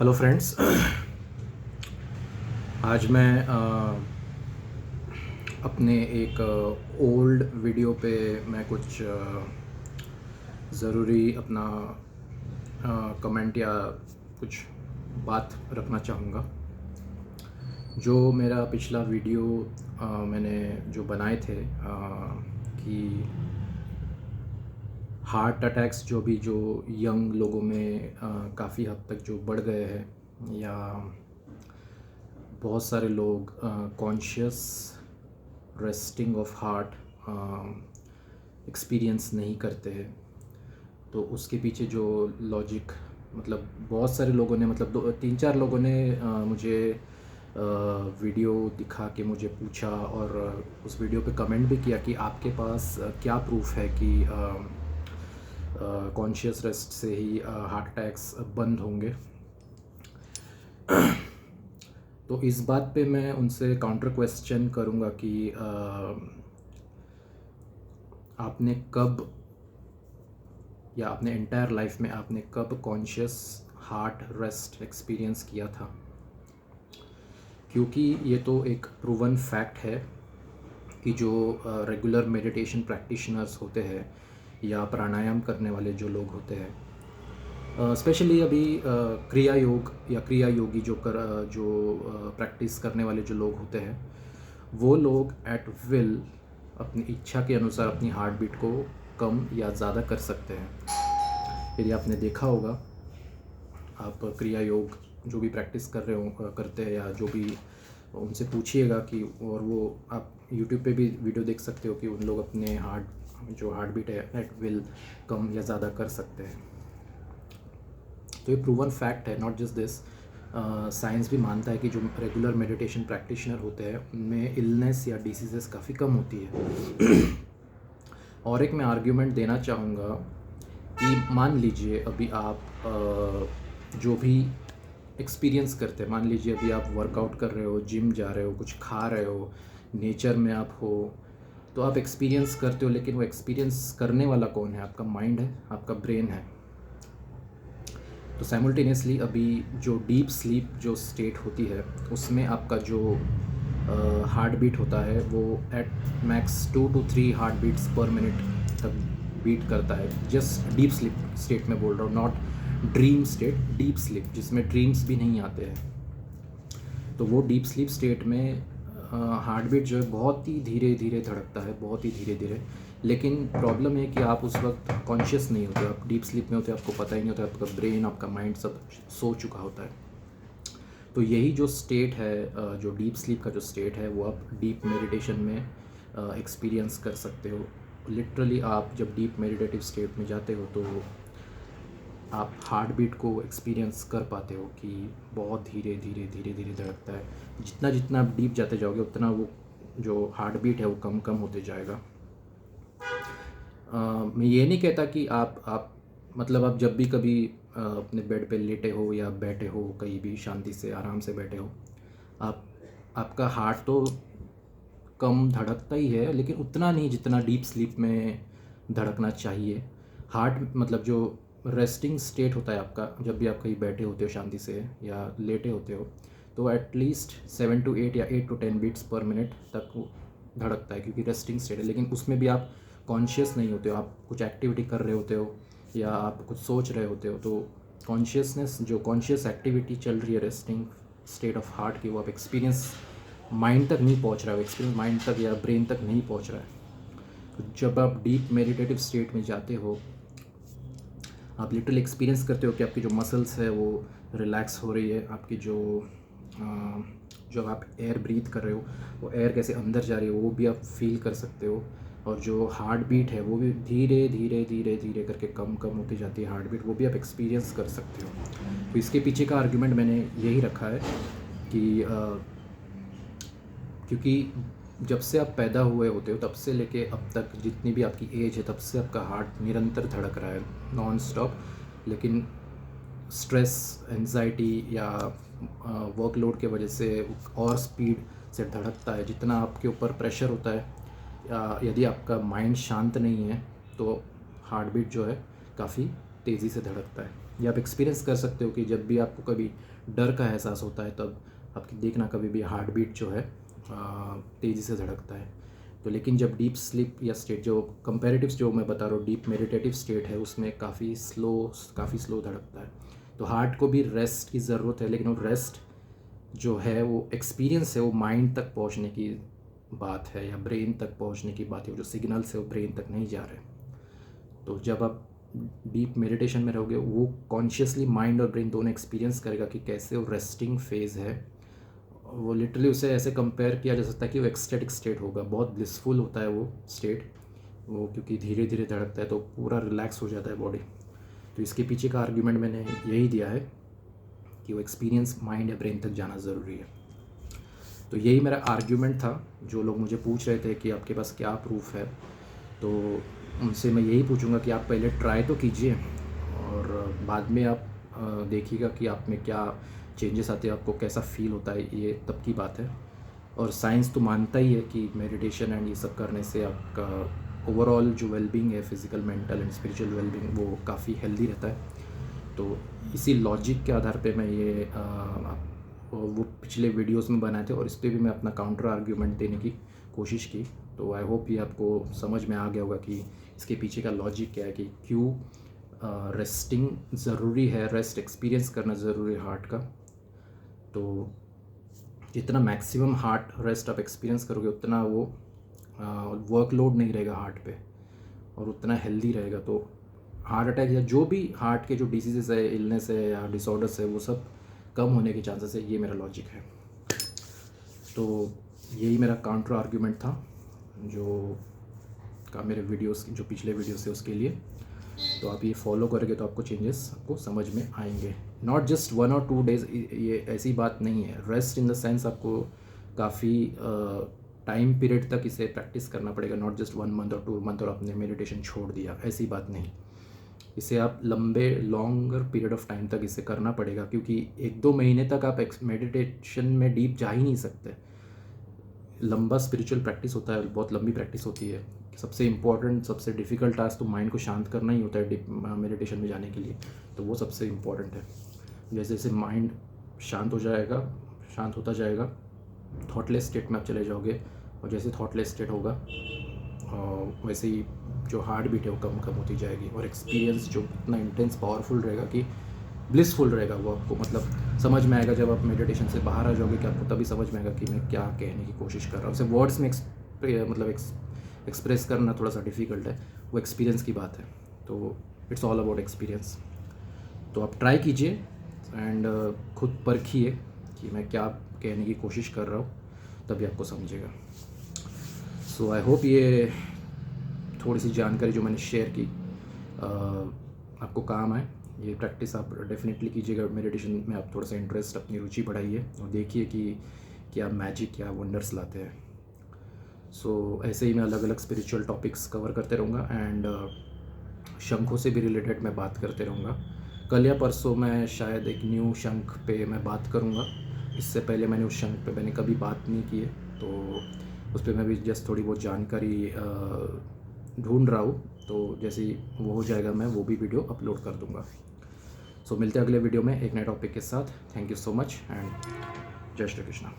Hello friends. आज मैं अपने एक ओल्ड वीडियो पे मैं कुछ ज़रूरी अपना कमेंट या कुछ बात रखना चाहूँगा। जो मेरा पिछला वीडियो मैंने जो बनाए थे कि हार्ट अटैक्स जो यंग लोगों में काफ़ी हद तक जो बढ़ गए हैं, या बहुत सारे लोग conscious resting of heart experience नहीं करते हैं। तो उसके पीछे जो लॉजिक, मतलब बहुत सारे लोगों ने, मतलब दो तीन चार लोगों ने मुझे वीडियो दिखा के मुझे पूछा, और उस वीडियो पे कमेंट भी किया कि आपके पास क्या प्रूफ है कि कॉन्शियस रेस्ट से ही हार्ट अटैक्स बंद होंगे। तो इस बात पे मैं उनसे काउंटर क्वेश्चन करूँगा कि आपने कब, या अपने एंटायर लाइफ में आपने कब कॉन्शियस हार्ट रेस्ट एक्सपीरियंस किया था। क्योंकि ये तो एक प्रूवन फैक्ट है कि जो रेगुलर मेडिटेशन प्रैक्टिशनर्स होते हैं या प्राणायाम करने वाले जो लोग होते हैं, स्पेशली अभी क्रिया योग या क्रिया योगी जो प्रैक्टिस करने वाले जो लोग होते हैं, वो लोग एट विल अपनी इच्छा के अनुसार अपनी हार्ट बीट को कम या ज़्यादा कर सकते हैं। यदि आपने देखा होगा, आप क्रिया योग जो भी प्रैक्टिस कर रहे हो करते हैं, या जो भी उनसे पूछिएगा कि, और वो आप यूट्यूब पे भी वीडियो देख सकते हो कि उन लोग अपने हार्ट बीट है एट विल कम या ज़्यादा कर सकते हैं। तो ये प्रूवन फैक्ट है। नॉट जस्ट दिस, साइंस भी मानता है कि जो रेगुलर मेडिटेशन प्रैक्टिशनर होते हैं उनमें इलनेस या डिसीजेस काफ़ी कम होती है। और एक मैं आर्ग्यूमेंट देना चाहूँगा कि मान लीजिए अभी आप जो भी एक्सपीरियंस करते हैं, मान लीजिए अभी आप वर्कआउट कर रहे हो, जिम जा रहे हो, कुछ खा रहे हो, नेचर में आप हो, तो आप एक्सपीरियंस करते हो, लेकिन वो एक्सपीरियंस करने वाला कौन है? आपका माइंड है, आपका ब्रेन है। तो साइमल्टेनियसली अभी जो डीप स्लीप जो स्टेट होती है, उसमें आपका जो हार्ट बीट होता है वो at max 2 to 3 heart beats per minute तक बीट करता है। जस्ट डीप स्लीप स्टेट में बोल रहा हूँ, not dream state, deep sleep जिसमें ड्रीम्स भी नहीं आते हैं। तो वो डीप स्लीप स्टेट में हार्ट बीट जो है बहुत ही धीरे धीरे धड़कता है, बहुत ही धीरे धीरे। लेकिन प्रॉब्लम है कि आप उस वक्त कॉन्शियस नहीं होते, आप डीप स्लीप में होते, आपको पता ही नहीं होता, आपका ब्रेन, आपका माइंड सब सो चुका होता है। तो यही जो स्टेट है, जो डीप स्लीप का जो स्टेट है, वो आप डीप मेडिटेशन में एक्सपीरियंस कर सकते हो। लिटरली आप जब डीप मेडिटेटिव स्टेट में जाते हो तो आप हार्ट बीट को एक्सपीरियंस कर पाते हो कि बहुत धीरे धीरे धीरे धीरे धड़कता है। जितना जितना आप डीप जाते जाओगे उतना वो जो हार्ट बीट है वो कम कम होते जाएगा। मैं ये नहीं कहता कि आप मतलब आप जब भी कभी अपने बेड पे लेटे हो या बैठे हो, कहीं भी शांति से आराम से बैठे हो, आप आपका हार्ट तो कम धड़कता ही है, लेकिन उतना नहीं जितना डीप स्लीप में धड़कना चाहिए। हार्ट मतलब जो रेस्टिंग स्टेट होता है आपका, जब भी आप कहीं बैठे होते हो शांति से या लेटे होते हो, तो एटलीस्ट 7 to 8 या 8 to 10 बीट्स पर मिनट तक वो धड़कता है, क्योंकि रेस्टिंग स्टेट है। लेकिन उसमें भी आप कॉन्शियस नहीं होते हो, आप कुछ एक्टिविटी कर रहे होते हो या आप कुछ सोच रहे होते हो। तो कॉन्शियसनेस, जो कॉन्शियस एक्टिविटी चल रही है रेस्टिंग स्टेट ऑफ हार्ट की, वो आप एक्सपीरियंस माइंड तक नहीं पहुंच रहा है, एक्सपीरियंस माइंड तक या ब्रेन तक नहीं पहुंच रहा है। तो जब आप डीप मेडिटेटिव स्टेट में जाते हो, आप लिटरली एक्सपीरियंस करते हो कि आपकी जो मसल्स है वो रिलैक्स हो रही है, आपकी जो आप एयर ब्रीथ कर रहे हो वो एयर कैसे अंदर जा रही है वो भी आप फील कर सकते हो। और जो हार्ट बीट है वो भी धीरे धीरे धीरे धीरे करके कम कम होती जाती है हार्ट बीट, वो भी आप एक्सपीरियंस कर सकते हो। तो इसके पीछे का आर्ग्यूमेंट मैंने यही रखा है कि क्योंकि जब से आप पैदा हुए होते हो तब से लेके अब तक जितनी भी आपकी एज है, तब से आपका हार्ट निरंतर धड़क रहा है, नॉन स्टॉप। लेकिन स्ट्रेस, एंजाइटी या वर्कलोड के वजह से और स्पीड से धड़कता है। जितना आपके ऊपर प्रेशर होता है, या यदि आपका माइंड शांत नहीं है, तो हार्ट बीट जो है काफ़ी तेज़ी से धड़कता है। या आप एक्सपीरियंस कर सकते हो कि जब भी आपको कभी डर का एहसास होता है तब आपकी देखना कभी भी हार्ट बीट जो है तेज़ी से धड़कता है। तो लेकिन जब डीप स्लीप या स्टेट जो कंपैरेटिव जो मैं बता रहा हूँ डीप मेडिटेटिव स्टेट है उसमें काफ़ी स्लो धड़कता है। तो हार्ट को भी रेस्ट की ज़रूरत है, लेकिन वो रेस्ट जो है वो एक्सपीरियंस है, वो माइंड तक पहुंचने की बात है या ब्रेन तक पहुंचने की बात है। वो जो सिग्नल्स है वो ब्रेन तक नहीं जा रहे। तो जब आप डीप मेडिटेशन में रहोगे वो कॉन्शियसली माइंड और ब्रेन दोनों एक्सपीरियंस करेगा कि कैसे वो रेस्टिंग फेज़ है। वो लिटरली उसे ऐसे कंपेयर किया जा सकता है कि वो एक्सटेटिक स्टेट होगा, बहुत ब्लिसफुल होता है वो स्टेट, वो क्योंकि धीरे धीरे धड़कता है तो पूरा रिलैक्स हो जाता है बॉडी। तो इसके पीछे का आर्ग्यूमेंट मैंने यही दिया है कि वो एक्सपीरियंस माइंड या ब्रेन तक जाना ज़रूरी है। तो यही मेरा आर्ग्यूमेंट था। जो लोग मुझे पूछ रहे थे कि आपके पास क्या प्रूफ है, तो उनसे मैं यही पूछूंगा कि आप पहले ट्राई तो कीजिए और बाद में आप देखिएगा कि आप में क्या चेंजेस आते हैं, आपको कैसा फील होता है, ये तब की बात है। और साइंस तो मानता ही है कि मेडिटेशन एंड ये सब करने से आपका ओवरऑल जो वेलबींग है, physical, mental and spiritual wellbeing, वो काफ़ी हेल्दी रहता है। तो इसी लॉजिक के आधार पे मैं ये वो पिछले वीडियोस में बनाए थे और इस पर भी मैं अपना काउंटर आर्ग्यूमेंट देने की कोशिश की। तो आई होप ये आपको समझ में आ गया होगा कि इसके पीछे का लॉजिक क्या है, कि क्यों रेस्टिंग ज़रूरी है, रेस्ट एक्सपीरियंस करना ज़रूरी है हार्ट का। तो जितना मैक्सिमम हार्ट रेस्ट आप एक्सपीरियंस करोगे उतना वो वर्कलोड नहीं रहेगा हार्ट पे और उतना हेल्दी रहेगा। तो हार्ट अटैक या जो भी हार्ट के जो डिसीज़ेस है, इलनेस है या डिसऑर्डर्स है, वो सब कम होने के चांसेस है। ये मेरा लॉजिक है। तो यही मेरा काउंटर आर्ग्यूमेंट था जो का मेरे वीडियोस, जो पिछले वीडियोस थे उसके लिए। तो आप ये फॉलो करोगे तो आपको चेंजेस आपको समझ में आएंगे। नॉट जस्ट 1 और 2 डेज़, ये ऐसी बात नहीं है। रेस्ट इन द सेंस आपको काफ़ी टाइम पीरियड तक इसे प्रैक्टिस करना पड़ेगा, नॉट जस्ट 1 मंथ और 2 मंथ और आपने मेडिटेशन छोड़ दिया, ऐसी बात नहीं। इसे आप लॉन्गर पीरियड ऑफ टाइम तक इसे करना पड़ेगा, क्योंकि 1-2 महीने तक आप मेडिटेशन में डीप जा ही नहीं सकते। लंबा स्पिरिचुअल प्रैक्टिस होता है, बहुत लंबी प्रैक्टिस होती है। सबसे इम्पॉर्टेंट, सबसे डिफ़िकल्ट टास्क तो माइंड को शांत करना ही होता है मेडिटेशन में जाने के लिए। तो वो सबसे इम्पॉर्टेंट है। जैसे जैसे माइंड शांत होता जाएगा, थॉटलेस स्टेट में आप चले जाओगे, और जैसे थॉटलेस स्टेट होगा वैसे ही जो हार्ट बीट है वो कम कम होती जाएगी, और एक्सपीरियंस जो इतना इंटेंस पावरफुल रहेगा कि ब्लिसफुल रहेगा, वो आपको मतलब समझ में आएगा। जब आप मेडिटेशन से बाहर आ जाओगे कि आपको तभी समझ में आएगा कि मैं क्या कहने की कोशिश कर रहा हूँ। उसे वर्ड्स में एक्सप्रेस करना थोड़ा सा डिफ़िकल्ट है, वो एक्सपीरियंस की बात है। तो इट्स ऑल अबाउट एक्सपीरियंस। तो आप ट्राई कीजिए एंड खुद परखिए कि मैं क्या कहने की कोशिश कर रहा हूँ, तभी आपको समझेगा। सो आई होप ये थोड़ी सी जानकारी जो मैंने शेयर की आपको काम आए। ये प्रैक्टिस आप डेफिनेटली कीजिएगा। मेडिटेशन में आप थोड़ा सा इंटरेस्ट, अपनी रुचि बढ़ाइए और देखिए कि क्या मैजिक, क्या वंडर्स लाते हैं। सो ऐसे ही मैं अलग अलग स्पिरिचुअल टॉपिक्स कवर करते रहूँगा एंड शंखों से भी रिलेटेड मैं बात करते रहूँगा। कल या परसों मैं शायद एक न्यू शंख पे मैं बात करूँगा। इससे पहले मैंने उस शंख पे मैंने कभी बात नहीं की है, तो उस पर मैं भी जस्ट थोड़ी बहुत जानकारी ढूंढ रहा हूँ। तो जैसे ही वो हो जाएगा मैं वो भी वीडियो अपलोड कर दूँगा। सो मिलते हैं अगले वीडियो में एक नए टॉपिक के साथ। Thank you so much and जय श्री कृष्णा।